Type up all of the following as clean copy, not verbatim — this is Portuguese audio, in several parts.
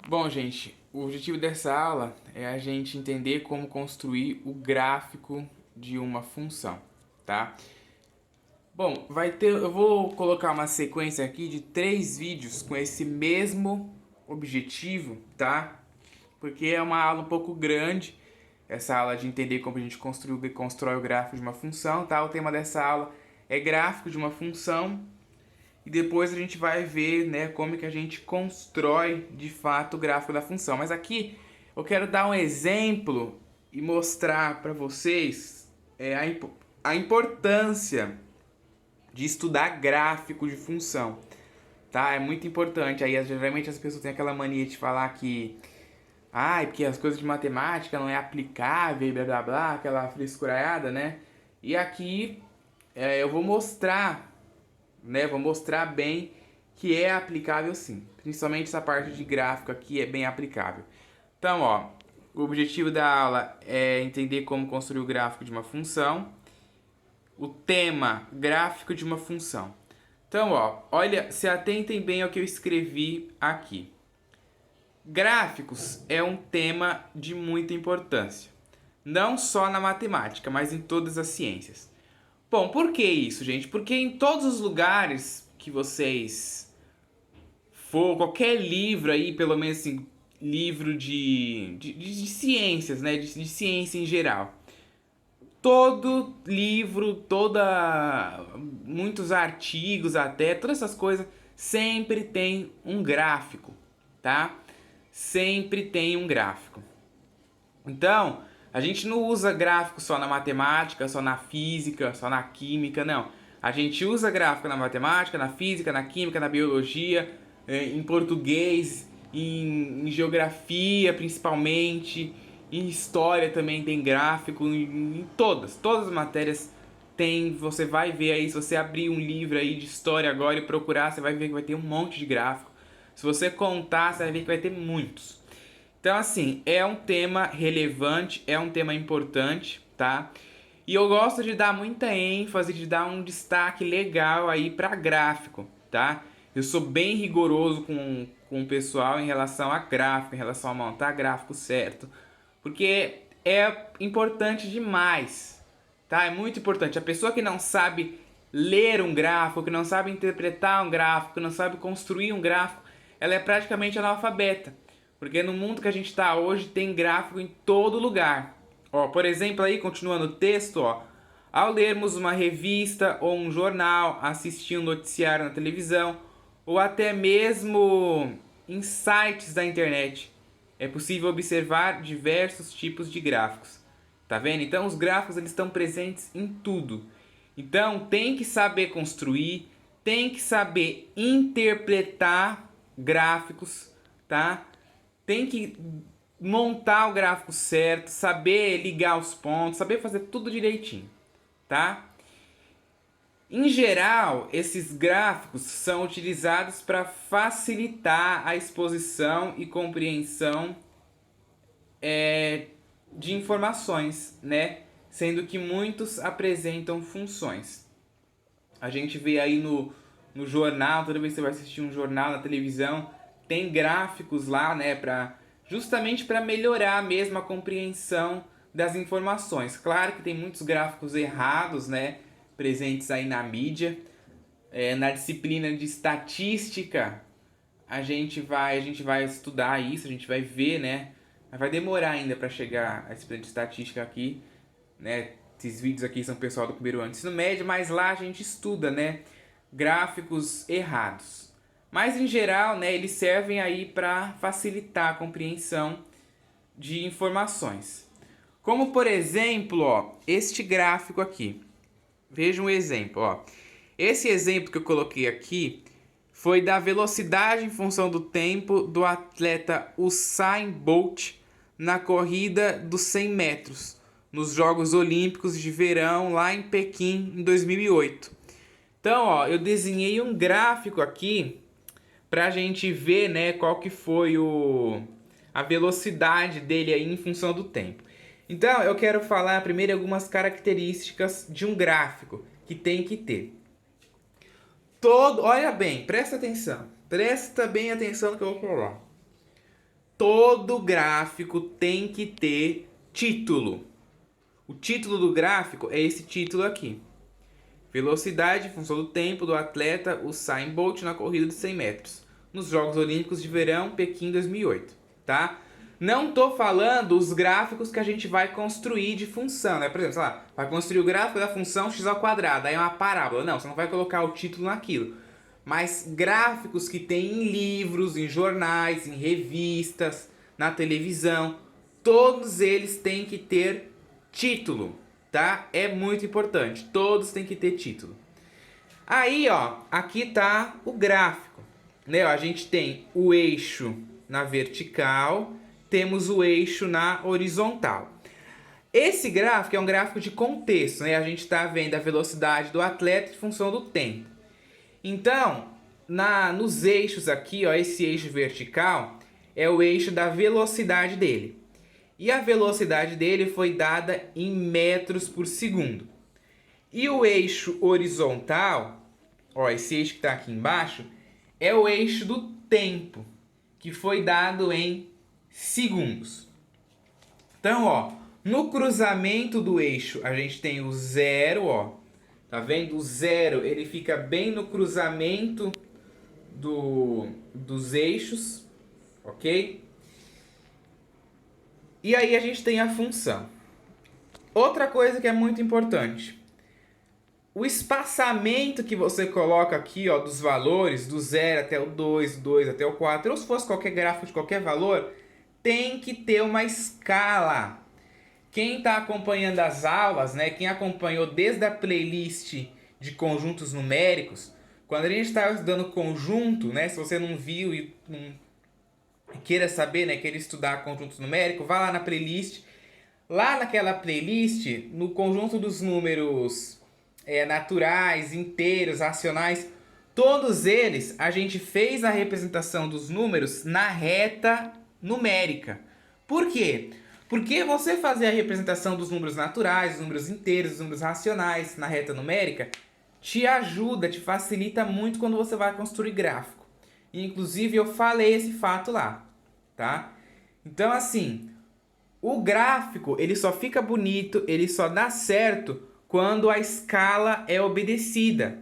Bom, gente, o objetivo dessa aula é a gente entender como construir o gráfico de uma função, tá? Bom, eu vou colocar uma sequência aqui de 3 vídeos com esse mesmo objetivo, tá? Porque é uma aula um pouco grande, essa aula de entender como a gente constrói o gráfico de uma função, tá? O tema dessa aula é gráfico de uma função. E depois a gente vai ver, né, como que a gente constrói de fato o gráfico da função. Mas aqui eu quero dar um exemplo e mostrar para vocês a importância de estudar gráfico de função, tá? É muito importante. Aí geralmente as pessoas têm aquela mania de falar que porque as coisas de matemática não é aplicável e blá blá blá, aquela frescuraiada, né? E aqui eu vou mostrar, né? Vou mostrar bem que é aplicável sim. Principalmente essa parte de gráfico aqui é bem aplicável. Então, ó, o objetivo da aula é entender como construir o gráfico de uma função. O tema, gráfico de uma função. Então, ó, olha, se atentem bem ao que eu escrevi aqui. Gráficos é um tema de muita importância. Não só na matemática, mas em todas as ciências. Bom, por que isso, gente? Porque em todos os lugares que vocês for, qualquer livro aí, pelo menos assim, livro de ciências, né? De ciência em geral. Todo livro, muitos artigos até, todas essas coisas, sempre tem um gráfico, tá? Sempre tem um gráfico. Então, a gente não usa gráfico só na matemática, só na física, só na química, não. A gente usa gráfico na matemática, na física, na química, na biologia, em português, em geografia principalmente, em história também tem gráfico, em todas as matérias tem, você vai ver aí, se você abrir um livro aí de história agora e procurar, você vai ver que vai ter um monte de gráfico. Se você contar, você vai ver que vai ter muitos. Então, assim, é um tema relevante, é um tema importante, tá? E eu gosto de dar muita ênfase, de dar um destaque legal aí para gráfico, tá? Eu sou bem rigoroso com o pessoal em relação a gráfico, em relação a montar gráfico certo, porque é importante demais, tá? É muito importante. A pessoa que não sabe ler um gráfico, que não sabe interpretar um gráfico, que não sabe construir um gráfico, ela é praticamente analfabeta. Porque no mundo que a gente está hoje tem gráfico em todo lugar. Ó, por exemplo, aí continuando o texto, ó, ao lermos uma revista ou um jornal, assistir um noticiário na televisão ou até mesmo em sites da internet, é possível observar diversos tipos de gráficos. Tá vendo? Então os gráficos eles estão presentes em tudo. Então tem que saber construir, tem que saber interpretar gráficos, tá? Tem que montar o gráfico certo, saber ligar os pontos, saber fazer tudo direitinho, tá? Em geral, esses gráficos são utilizados para facilitar a exposição e compreensão de informações, né? Sendo que muitos apresentam funções. A gente vê aí no jornal, toda vez que você vai assistir um jornal na televisão, tem gráficos lá, né, justamente para melhorar mesmo a compreensão das informações. Claro que tem muitos gráficos errados, né, presentes aí na mídia. Na disciplina de estatística, a gente vai estudar isso, a gente vai ver, né, mas vai demorar ainda para chegar a disciplina de estatística aqui, né? Esses vídeos aqui são pessoal do primeiro ano de ensino médio, mas lá a gente estuda, né, gráficos errados. Mas em geral, né, eles servem aí para facilitar a compreensão de informações. Como por exemplo, ó, este gráfico aqui. Veja um exemplo, ó. Esse exemplo que eu coloquei aqui foi da velocidade em função do tempo do atleta Usain Bolt na corrida dos 100 metros nos Jogos Olímpicos de Verão lá em Pequim em 2008. Então, ó, eu desenhei um gráfico aqui pra gente ver, né, qual que foi a velocidade dele aí em função do tempo. Então, eu quero falar primeiro algumas características de um gráfico que tem que ter. Olha bem, presta atenção. Presta bem atenção no que eu vou falar. todo gráfico tem que ter título. O título do gráfico é esse título aqui. Velocidade, função do tempo do atleta Usain Bolt na corrida de 100 metros. Nos Jogos Olímpicos de Verão, Pequim 2008, tá? Não tô falando os gráficos que a gente vai construir de função, né? Por exemplo, sei lá, vai construir o gráfico da função x ao quadrado, aí é uma parábola. Não, você não vai colocar o título naquilo. Mas gráficos que tem em livros, em jornais, em revistas, na televisão, todos eles têm que ter título, tá? É muito importante, todos têm que ter título. Aí, ó, aqui tá o gráfico, né? Ó, a gente tem o eixo na vertical, temos o eixo na horizontal. Esse gráfico é um gráfico de contexto, né? A gente está vendo a velocidade do atleta em função do tempo. Então, nos eixos aqui, ó, esse eixo vertical é o eixo da velocidade dele. E a velocidade dele foi dada em metros por segundo. E o eixo horizontal, ó, esse eixo que está aqui embaixo, é o eixo do tempo, que foi dado em segundos. Então, ó, no cruzamento do eixo, a gente tem o zero, ó. Tá vendo? O zero, ele fica bem no cruzamento dos eixos, ok? E aí a gente tem a função. Outra coisa que é muito importante. O espaçamento que você coloca aqui, ó, dos valores, do 0 até o 2, do 2 até o 4, ou se fosse qualquer gráfico de qualquer valor, tem que ter uma escala. Quem está acompanhando as aulas, né, quem acompanhou desde a playlist de conjuntos numéricos, quando a gente estava estudando conjunto, né, se você não viu e não queira saber, né, queira estudar conjuntos numéricos, vá lá na playlist. Lá naquela playlist, no conjunto dos números naturais, inteiros, racionais, todos eles a gente fez a representação dos números na reta numérica. Por quê? Porque você fazer a representação dos números naturais, dos números inteiros, dos números racionais na reta numérica te ajuda, te facilita muito quando você vai construir gráfico. E, inclusive eu falei esse fato lá, tá? Então assim, o gráfico ele só fica bonito, ele só dá certo quando a escala é obedecida.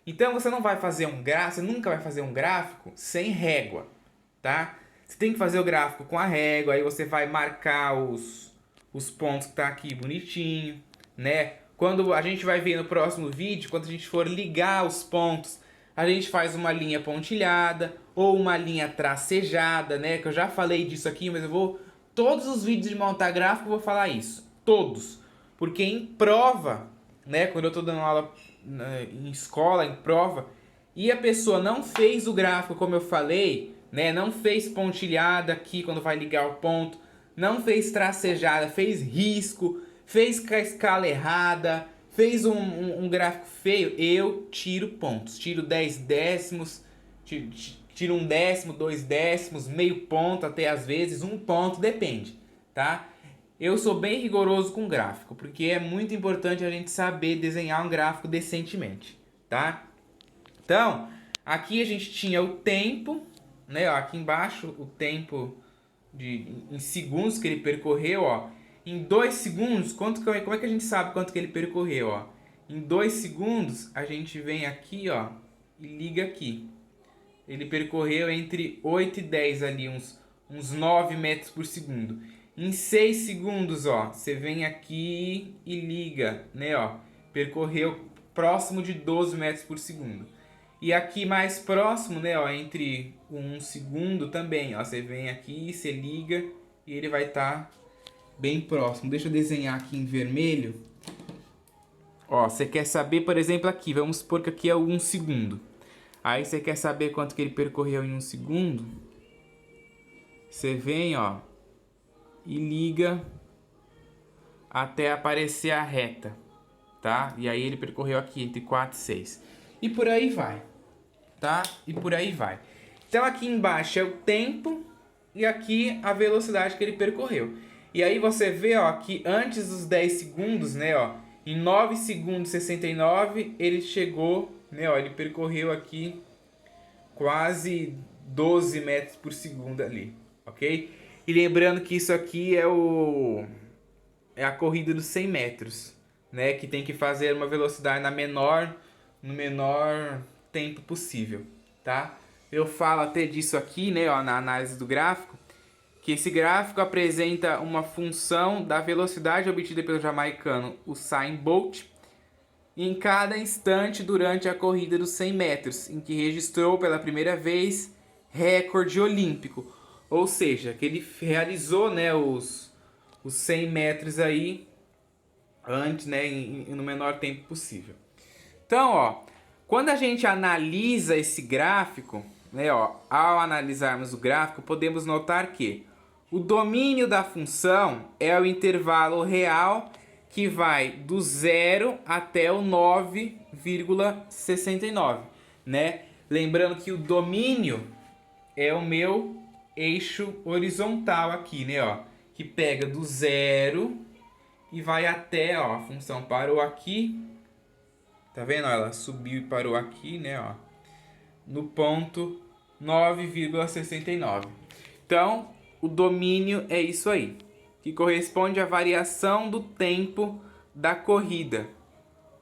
Então você não vai fazer um gráfico, você nunca vai fazer um gráfico sem régua, tá? Você tem que fazer o gráfico com a régua, aí você vai marcar os pontos que tá aqui bonitinho, né? Quando a gente vai ver no próximo vídeo, quando a gente for ligar os pontos, a gente faz uma linha pontilhada ou uma linha tracejada, né? Que eu já falei disso aqui, mas eu vou... Todos os vídeos de montar gráfico eu vou falar isso. Todos. Porque em prova, né? Quando eu tô dando aula em escola, em prova, e a pessoa não fez o gráfico como eu falei, né? Não fez pontilhada aqui quando vai ligar o ponto, não fez tracejada, fez risco, fez com a escala errada, fez um gráfico feio, eu tiro pontos, tiro 10 décimos, tiro 1 décimo, 2 décimos, meio ponto até às vezes, 1 ponto, depende, tá? Eu sou bem rigoroso com gráfico, porque é muito importante a gente saber desenhar um gráfico decentemente, tá? Então, aqui a gente tinha o tempo, né? Ó, aqui embaixo o tempo em segundos que ele percorreu, ó. Em 2 segundos, como é que a gente sabe quanto que ele percorreu, ó? Em 2 segundos, a gente vem aqui, ó, e liga aqui. Ele percorreu entre 8 e 10 ali, uns 9 metros por segundo. Em 6 segundos, ó, você vem aqui e liga, né, ó. Percorreu próximo de 12 metros por segundo. E aqui mais próximo, né, ó, entre 1 segundo também, ó, você vem aqui, você liga e ele vai estar bem próximo. Deixa eu desenhar aqui em vermelho. Ó, você quer saber, por exemplo, aqui, vamos supor que aqui é 1 segundo. Aí você quer saber quanto que ele percorreu em 1 segundo? Você vem, ó, e liga até aparecer a reta, tá? E aí ele percorreu aqui entre 4 e 6. E por aí vai, tá? E por aí vai. Então aqui embaixo é o tempo e aqui a velocidade que ele percorreu. E aí você vê, ó, que antes dos 10 segundos, né, ó, em 9 segundos e 69, ele chegou, né, ó, ele percorreu aqui quase 12 metros por segundo ali, ok? E lembrando que isso aqui é a corrida dos 100 metros, né? Que tem que fazer uma velocidade no menor tempo possível, tá? Eu falo até disso aqui, né, ó, na análise do gráfico, que esse gráfico apresenta uma função da velocidade obtida pelo jamaicano Usain Bolt em cada instante durante a corrida dos 100 metros, em que registrou pela primeira vez recorde olímpico. Ou seja, que ele realizou, né, os 100 metros aí antes, né, no menor tempo possível. Então, ó, quando a gente analisa esse gráfico, né, ó, ao analisarmos o gráfico, podemos notar que o domínio da função é o intervalo real que vai do 0 até o 9,69, né? Lembrando que o domínio é o meu eixo horizontal aqui, né, ó, que pega do 0 e vai até, ó, a função parou aqui. Tá vendo? Ela subiu e parou aqui, né, ó, no ponto 9,69. Então, o domínio é isso aí, que corresponde à variação do tempo da corrida,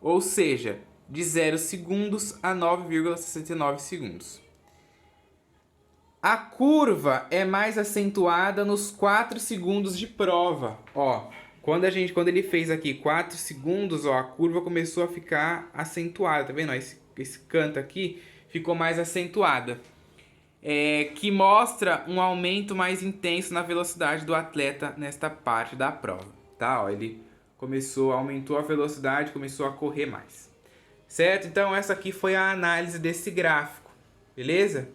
ou seja, de 0 segundos a 9,69 segundos. A curva é mais acentuada nos 4 segundos de prova. Ó, quando ele fez aqui 4 segundos, ó, a curva começou a ficar acentuada, tá vendo? Ó, esse canto aqui ficou mais acentuada. Que mostra um aumento mais intenso na velocidade do atleta nesta parte da prova, tá? Ó, ele aumentou a velocidade, começou a correr mais, certo? Então essa aqui foi a análise desse gráfico, beleza?